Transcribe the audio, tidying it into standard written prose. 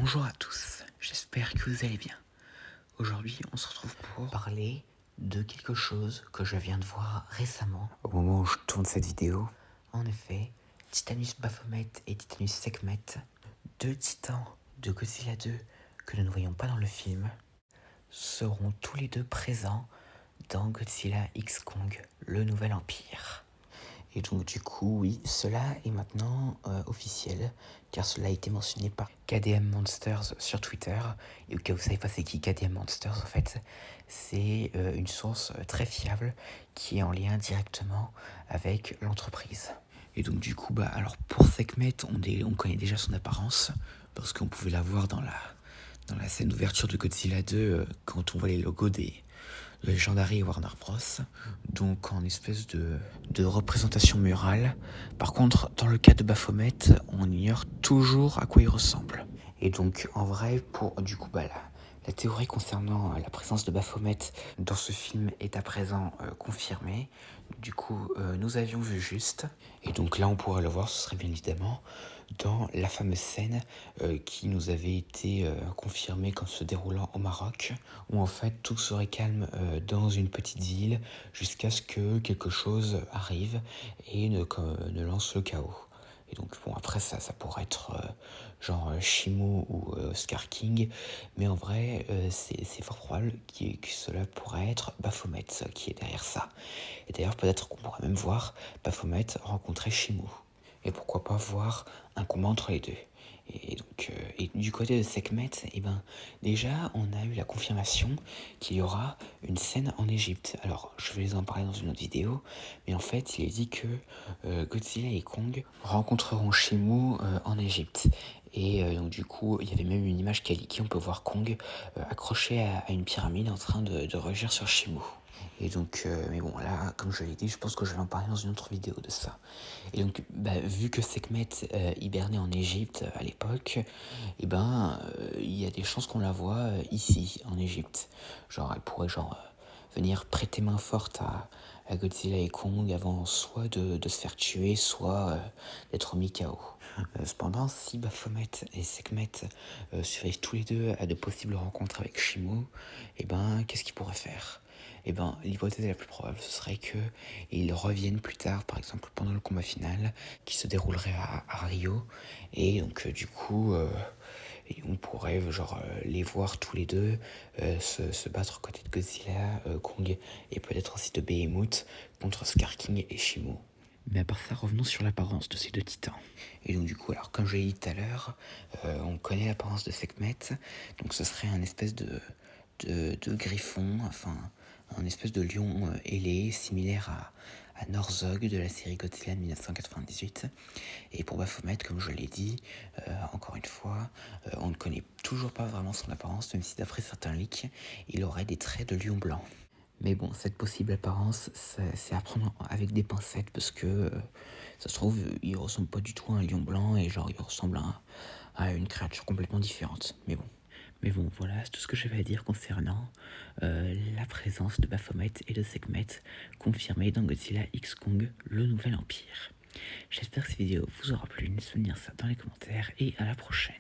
Bonjour à tous, j'espère que vous allez bien. Aujourd'hui, on se retrouve pour parler de quelque chose que je viens de voir récemment au moment où je tourne cette vidéo. En effet, Titanus Baphomet et Titanus Sekhmet, deux titans de Godzilla 2 que nous ne voyons pas dans le film, seront tous les deux présents dans Godzilla X Kong, le Nouvel Empire. Et donc du coup, oui, cela est maintenant officiel, car cela a été mentionné par KDM Monsters sur Twitter. Et au cas où vous ne savez pas c'est qui KDM Monsters, en fait, c'est une source très fiable qui est en lien directement avec l'entreprise. Et donc du coup, alors pour Sekhmet, on connaît déjà son apparence, parce qu'on pouvait la voir dans la scène d'ouverture de Godzilla 2, quand on voit les logos des Legendary et Warner Bros. Donc en espèce de représentation murale. Par contre, dans le cas de Baphomet, on ignore toujours à quoi il ressemble. Et donc en vrai, pour du coup, la théorie concernant la présence de Baphomet dans ce film est à présent confirmée. Du coup, nous avions vu juste. Et donc là, on pourrait le voir, ce serait bien évidemment dans la fameuse scène qui nous avait été confirmée comme se déroulant au Maroc, où en fait tout serait calme dans une petite ville jusqu'à ce que quelque chose arrive et ne lance le chaos. Et donc bon, après ça pourrait être genre Shimo ou Scar King, mais en vrai c'est fort probable que cela pourrait être Baphomet qui est derrière ça. Et d'ailleurs peut-être qu'on pourrait même voir Baphomet rencontrer Shimo. Et pourquoi pas voir un combat entre les deux. Et donc, et du côté de Sekhmet, déjà, on a eu la confirmation qu'il y aura une scène en Égypte. Alors, je vais en parler dans une autre vidéo, mais en fait, il est dit que Godzilla et Kong rencontreront Shimo en Égypte. Et donc, du coup, il y avait même une image qui a leaké, on peut voir Kong accroché à une pyramide en train de rugir sur Shimo. Et donc, mais bon, là, comme je l'ai dit, je pense que je vais en parler dans une autre vidéo de ça. Et donc, vu que Sekhmet hibernait en Égypte à l'époque, il y a des chances qu'on la voit ici, en Égypte. Genre, elle pourrait venir prêter main forte à Godzilla et Kong avant soit de se faire tuer, soit d'être mis KO. Cependant, si Baphomet et Sekhmet survivent tous les deux à de possibles rencontres avec Shimo, qu'est-ce qu'ils pourraient faire? L'hypothèse la plus probable, ce serait qu'ils reviennent plus tard, par exemple pendant le combat final, qui se déroulerait à Rio. Et donc, du coup, on pourrait les voir tous les deux se battre aux côtés de Godzilla, Kong et peut-être aussi de Behemoth contre Scar King et Shimo. Mais à part ça, revenons sur l'apparence de ces deux titans. Et donc du coup, alors comme je l'ai dit tout à l'heure, on connaît l'apparence de Sekhmet, donc ce serait un espèce de griffon, enfin un espèce de lion ailé, similaire à Norzog de la série Godzilla de 1998. Et pour Baphomet, comme je l'ai dit, encore une fois, on ne connaît toujours pas vraiment son apparence, même si d'après certains leaks, il aurait des traits de lion blanc. Mais bon, cette possible apparence, c'est à prendre avec des pincettes parce que ça se trouve, il ressemble pas du tout à un lion blanc et il ressemble à une créature complètement différente. Mais bon, voilà, c'est tout ce que j'avais à dire concernant la présence de Baphomet et de Sekhmet confirmée dans Godzilla X Kong, le Nouvel Empire. J'espère que cette vidéo vous aura plu, n'hésitez pas à me dire ça dans les commentaires et à la prochaine.